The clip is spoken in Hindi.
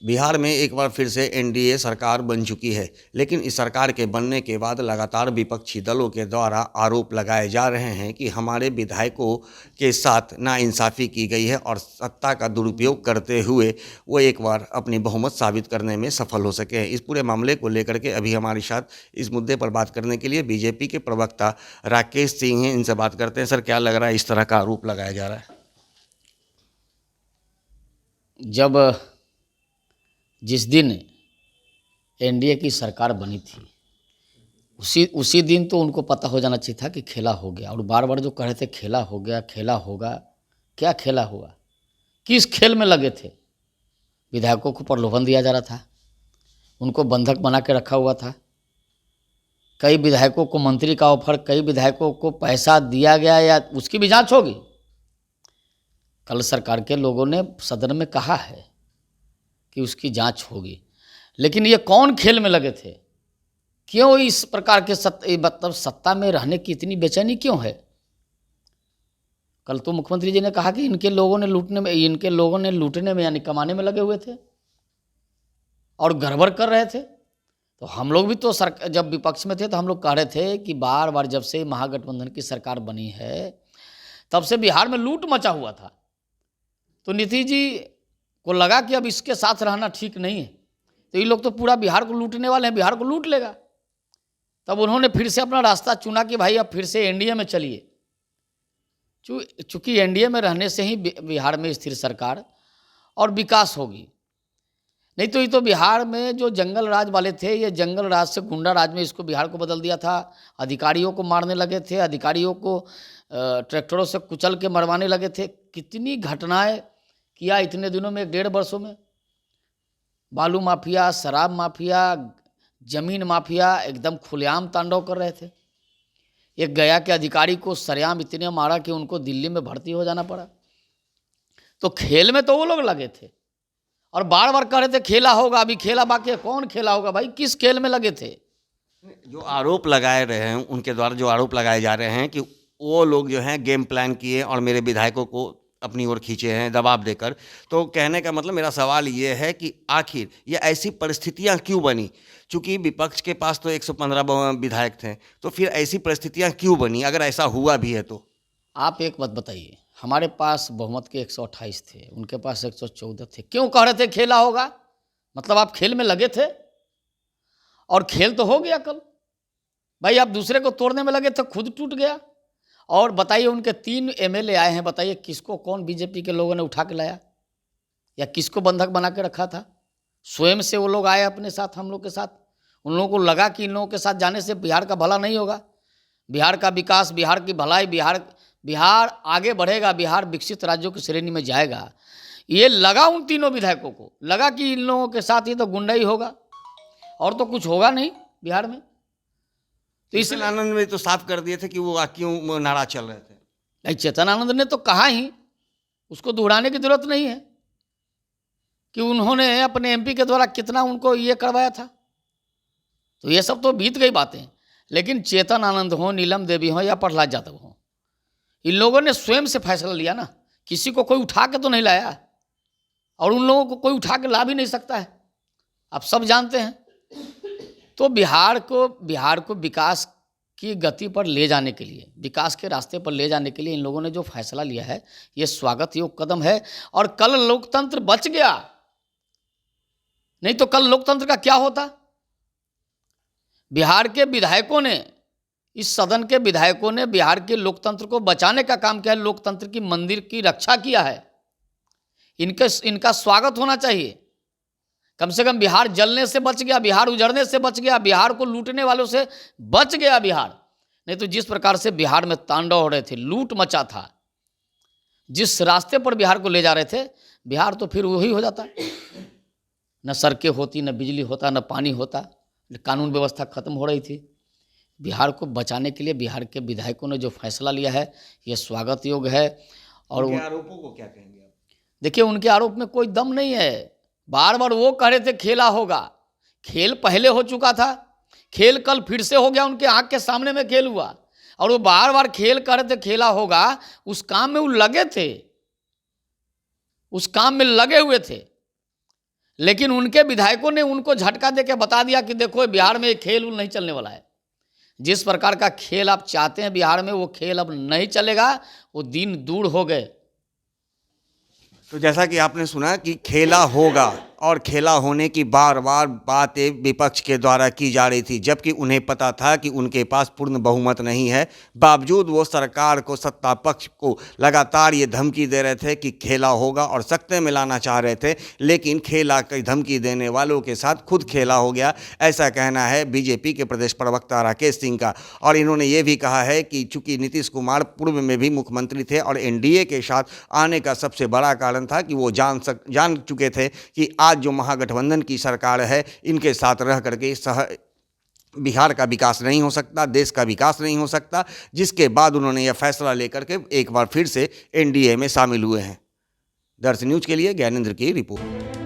बिहार में एक बार फिर से एनडीए सरकार बन चुकी है, लेकिन इस सरकार के बनने के बाद लगातार विपक्षी दलों के द्वारा आरोप लगाए जा रहे हैं कि हमारे विधायकों के साथ नाइंसाफ़ी की गई है और सत्ता का दुरुपयोग करते हुए वो एक बार अपनी बहुमत साबित करने में सफल हो सके हैं। इस पूरे मामले को लेकर के अभी हमारे साथ इस मुद्दे पर बात करने के लिए बीजेपी के प्रवक्ता राकेश सिंह हैं। इनसे बात करते हैं। सर, क्या लग रहा है इस तरह का आरोप लगाया जा रहा है? जब जिस दिन एनडीए की सरकार बनी थी उसी दिन तो उनको पता हो जाना चाहिए था कि खेला हो गया। और बार बार जो कह रहे थे खेला हो गया, खेला होगा, क्या खेला हुआ? किस खेल में लगे थे? विधायकों को प्रलोभन दिया जा रहा था, उनको बंधक बना के रखा हुआ था। कई विधायकों को मंत्री का ऑफर, कई विधायकों को पैसा दिया गया, या उसकी भी जांच होगी। कल सरकार के लोगों ने सदन में कहा है कि उसकी जांच होगी, लेकिन ये कौन खेल में लगे थे? क्यों इस प्रकार के सत्ता में रहने की इतनी बेचैनी क्यों है? कल तो मुख्यमंत्री जी ने कहा कि इनके लोगों ने लूटने में यानी कमाने में लगे हुए थे और गड़बड़ कर रहे थे। तो हम लोग भी तो जब विपक्ष में थे तो हम लोग कह रहे थे कि बार बार जब से महागठबंधन की सरकार बनी है तब से बिहार में लूट मचा हुआ था। तो नीतीश जी को लगा कि अब इसके साथ रहना ठीक नहीं है, तो ये लोग तो पूरा बिहार को लूटने वाले हैं, बिहार को लूट लेगा। तब उन्होंने फिर से अपना रास्ता चुना कि भाई अब फिर से एनडीए में चलिए। चूँकि एनडीए में रहने से ही बिहार में स्थिर सरकार और विकास होगी। नहीं तो ये तो बिहार में जो जंगल राज वाले थे, ये जंगल राज से गुंडा राज में इसको बिहार को बदल दिया था। अधिकारियों को मारने लगे थे, अधिकारियों को ट्रैक्टरों से कुचल के मरवाने लगे थे। कितनी घटनाएं किया इतने दिनों में, 1.5 वर्षों में। बालू माफिया, शराब माफिया, जमीन माफिया एकदम खुलेआम तांडव कर रहे थे। एक गया के अधिकारी को सरेआम इतने मारा कि उनको दिल्ली में भर्ती हो जाना पड़ा। तो खेल में तो वो लोग लगे थे और बार बार कह रहे थे खेला होगा, अभी खेला बाकी है। कौन खेला होगा भाई? किस खेल में लगे थे? जो आरोप लगाए रहे हैं, उनके द्वारा जो आरोप लगाए जा रहे हैं कि वो लोग जो हैं गेम प्लान किए और मेरे विधायकों को अपनी ओर खींचे हैं दबाव देकर। तो कहने का मतलब, मेरा सवाल ये है कि आखिर ये ऐसी परिस्थितियां क्यों बनी? चूँकि विपक्ष के पास तो 115 विधायक थे, तो फिर ऐसी परिस्थितियां क्यों बनी अगर ऐसा हुआ भी है तो? आप एक बात बताइए, हमारे पास बहुमत के 128 थे, उनके पास 114 थे। क्यों कह रहे थे खेला होगा? मतलब आप खेल में लगे थे और खेल तो हो गया कल। भाई आप दूसरे को तोड़ने में लगे थे, खुद टूट गया। और बताइए, उनके 3 एमएलए आए हैं, बताइए किसको कौन बीजेपी के लोगों ने उठा के लाया या किसको बंधक बना के रखा था? स्वयं से वो लोग आए अपने साथ, हम लोग के साथ। उन लोगों को लगा कि इन लोगों के साथ जाने से बिहार का भला नहीं होगा, बिहार का विकास, बिहार की भलाई, बिहार आगे बढ़ेगा, बिहार विकसित राज्यों की श्रेणी में जाएगा। ये लगा उन तीनों विधायकों को, लगा कि इन लोगों के साथ ही तो गुंडा ही होगा और तो कुछ होगा नहीं बिहार में। तो इसलिए आनंद में तो साफ कर दिए थे कि वो क्यों नारा चल रहे थे। नहीं, चेतन आनंद ने तो कहा ही, उसको दोहराने की जरूरत नहीं है कि उन्होंने अपने एमपी के द्वारा कितना उनको ये करवाया था। तो ये सब तो बीत गई बातें। लेकिन चेतन आनंद हो, नीलम देवी हो या प्रहलाद यादव हो, इन लोगों ने स्वयं से फैसला लिया ना, किसी को कोई उठा के तो नहीं लाया। और उन लोगों को कोई उठा के ला भी नहीं सकता है, आप सब जानते हैं। तो बिहार को विकास की गति पर ले जाने के लिए, विकास के रास्ते पर ले जाने के लिए इन लोगों ने जो फैसला लिया है, ये स्वागत योग्य कदम है। और कल लोकतंत्र बच गया, नहीं तो कल लोकतंत्र का क्या होता? बिहार के विधायकों ने, इस सदन के विधायकों ने बिहार के लोकतंत्र को बचाने का काम किया है, लोकतंत्र की मंदिर की रक्षा किया है। इनका स्वागत होना चाहिए। कम से कम बिहार जलने से बच गया, बिहार उजड़ने से बच गया, बिहार को लूटने वालों से बच गया बिहार। नहीं तो जिस प्रकार से बिहार में तांडव हो रहे थे, लूट मचा था, जिस रास्ते पर बिहार को ले जा रहे थे, बिहार तो फिर वही हो जाता। न सड़कें होती, न बिजली होता, न पानी होता, कानून व्यवस्था खत्म हो रही थी। बिहार को बचाने के लिए बिहार के विधायकों ने जो फैसला लिया है, ये स्वागत योग्य है। और उनके आरोपों को क्या कहेंगे आप? देखिए, उनके आरोप में कोई दम नहीं है। बार बार वो कह रहे थे खेला होगा, खेल पहले हो चुका था, खेल कल फिर से हो गया, उनके आंख के सामने में खेल हुआ। और वो बार बार खेल कह रहे थे खेला होगा, उस काम में वो लगे थे, उस काम में लगे हुए थे। लेकिन उनके विधायकों ने उनको झटका दे के बता दिया कि देखो बिहार में ये खेल नहीं चलने वाला है। जिस प्रकार का खेल आप चाहते हैं बिहार में, वो खेल अब नहीं चलेगा, वो दिन दूर हो गए। तो जैसा कि आपने सुना कि खेला होगा, और खेला होने की बार बार बातें विपक्ष के द्वारा की जा रही थी, जबकि उन्हें पता था कि उनके पास पूर्ण बहुमत नहीं है। बावजूद वो सरकार को, सत्ता पक्ष को लगातार ये धमकी दे रहे थे कि खेला होगा और सख्ते में लाना चाह रहे थे, लेकिन खेला की धमकी देने वालों के साथ खुद खेला हो गया, ऐसा कहना है बीजेपी के प्रदेश प्रवक्ता राकेश सिंह का। और इन्होंने ये भी कहा है कि चूंकि नीतीश कुमार पूर्व में भी मुख्यमंत्री थे और एनडीए के साथ आने का सबसे बड़ा कारण था कि वो जान चुके थे कि आज जो महागठबंधन की सरकार है, इनके साथ रह करके बिहार का विकास नहीं हो सकता, देश का विकास नहीं हो सकता, जिसके बाद उन्होंने यह फैसला लेकर के एक बार फिर से एनडीए में शामिल हुए हैं। दर्शन न्यूज के लिए ज्ञानेंद्र की रिपोर्ट।